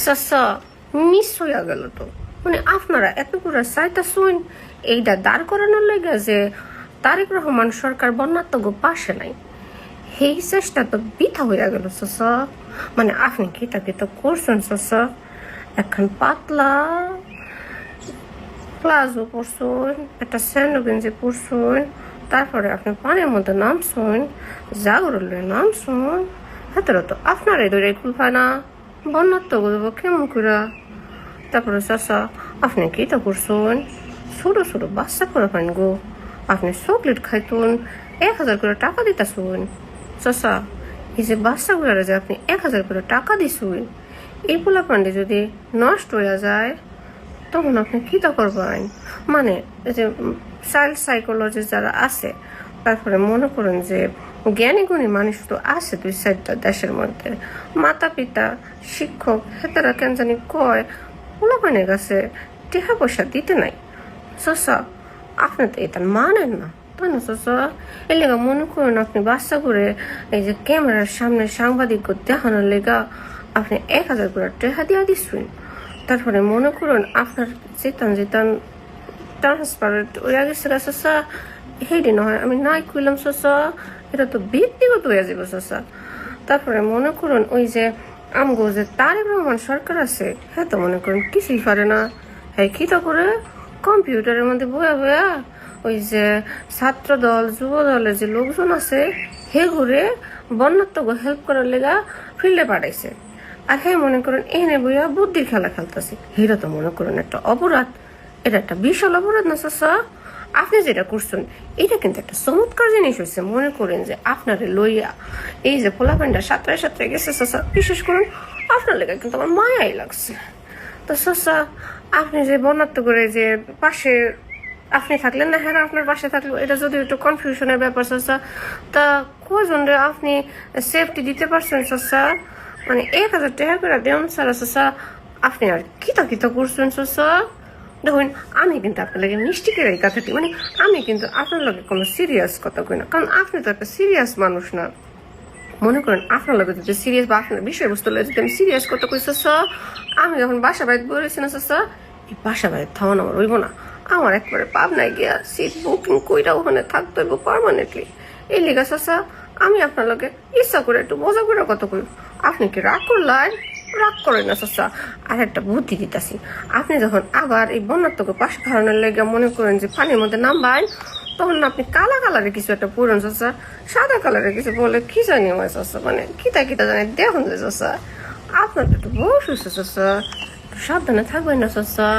চাচা মিস হইয়া গেল তো। মানে আপনারা এত করে চাইতেছেন এইটা দাঁড় করানোর লেগে যে তারেক রহমান সরকার বন্যাত্মক পাশে নাই, সেই চেষ্টা তো বৃথা হইয়া গেল চাচা। মানে আপনি কিতা কিতা করছেন চাচা, এখন পাতলা প্লাজো পরছেন, একটা স্যান্ডো গেঞ্জি পরছেন, তারপরে আপনি পানির মধ্যে নামছেন, জাগরলে নামছেন, হাতের তো আপনারই ধরে খুলফায় না বন্যাত্মক কেমন করে। তারপরে চাচা আপনি কিতা করছেন, ছোট ছোট বাচ্চা করে পান গো, আপনি চকলেট খাইতুন 1000 করে টাকা দিতেছুন। চাচা এই যে বাচ্চাগুলারে যে আপনি 1000 করে টাকা দিছুন, এই পোলাপান্ডে যদি নষ্ট হয়ে যায় তখন আপনি কিতা করবেন? মানে এই যে চাইল্ড সাইকোলজি যারা আছে, তারপরে মনে করেন যে জ্ঞানী গুণী মানুষ তো আছে 2-4টা দেশের মধ্যে, মাতা পিতা শিক্ষক হেতারা কেন জানি কয় পোলাপানের কাছে টাকা পয়সা দিতে নাই। চাচা আপনি তো এটা মানেন না, তাই না চাচা? এর লেগা মনে করেন আপনি বাচ্চা করে এই যে ক্যামেরার সামনে সাংবাদিক দেখানোর লেগা আপনি 1000 করে টাকা দিয়া দিচ্ছেন। তারপরে মনে করুন আপনার যেতান ট্রান্সপারেন্ট হয়ে গেছে চাচা, হেডি নয় আমি নাই কইলাম চাচা, এটা তো ব্যক্তিগত হয়ে যাবে চাচা। তারপরে মনে করুন ওই যে আমগো যে তারেক রহমান সরকার আছে, হ্যাঁ তো মনে করুন কিছুই পারে না, হ্যাঁ খিতা করে কম্পিউটারের মধ্যে বয়া বয়া ওই যে ছাত্র দল যুব দলের যে লোকজন আছে হে ঘুরে বন্যাত্মক হেল্প করার লেগা ফিল্ডে পাঠাইছে। আর হ্যাঁ মনে করেন এনে বইয়া বুদ্ধির খেলা খেলতেছে, এটা তো মনে করেন একটা অপরাধ, এটা একটা বিশাল অপরাধ না চাচা? আপনি যেটা করছেন এটা কিন্তু একটা চমৎকার জিনিস হয়েছে। মনে করেন যে আপনারে লইয়া এই যে পোলাপান্ডা সাঁতরায় সাঁতরায় গেছে চাচা, বিশেষ করুন আপনার লেগে কিন্তু আমার মায়াই লাগছে। তো চাচা আপনি যে বন্যাত্ম করে যে পাশে আপনি থাকলেন না, হ্যাঁ আপনার পাশে থাকলো, এটা যদি একটু কনফিউশনের ব্যাপার চাচা, তা কজন আপনি সেফটি দিতে পারছেন চাচা? মানে 1000 টাকা করে দেন স্যার চাচা, আপনি আর কিতা কিতা করছেন চাচা? দেখুন আমি কিন্তু আপনার লাগে মিষ্টি করে এই কথাটি, মানে আমি কিন্তু আপনার লগে কোনো সিরিয়াস কথা কই না, কারণ আপনি তো একটা সিরিয়াস মানুষ না। মনে করেন আপনার লগে যদি সিরিয়াস বা আপনার বিষয়বস্তু লগে যদি আমি সিরিয়াস কথা কই চাচা, আমি যখন বাসা বাড়িতে বলেছি না চাচা, এই বাসা বাড়িতে থামান আমার হইব না, আমার একবারে পাবনায় গিয়া সিট বুকিং কইরা ওখানে থাকতে হইব পারমানেন্টলি। এই লিগা চাচা আমি আপনার লগে ইচ্ছা করে একটু মজা করে কথা কই, আপনি কি রাগ করলেন? রাগ করেন না চাচা। আর একটা বুদ্ধি দিতেছি, আপনি যখন আবার এই বন্যাত্মকে পাশে খাওয়ানোর লেগে মনে করেন যে পানির মধ্যে নামবেন, তখন আপনি কালা কালারের কিছু একটা পড়ুন চাচা, সাদা কালারের কিছু বলে কি জানি আমার চাচা, মানে কিতা কিতা জানি দেখুন যে চাচা আপনার তো একটু বয়স হয়েছে চাচা, একটু সাবধানে থাকবেন না চাচা।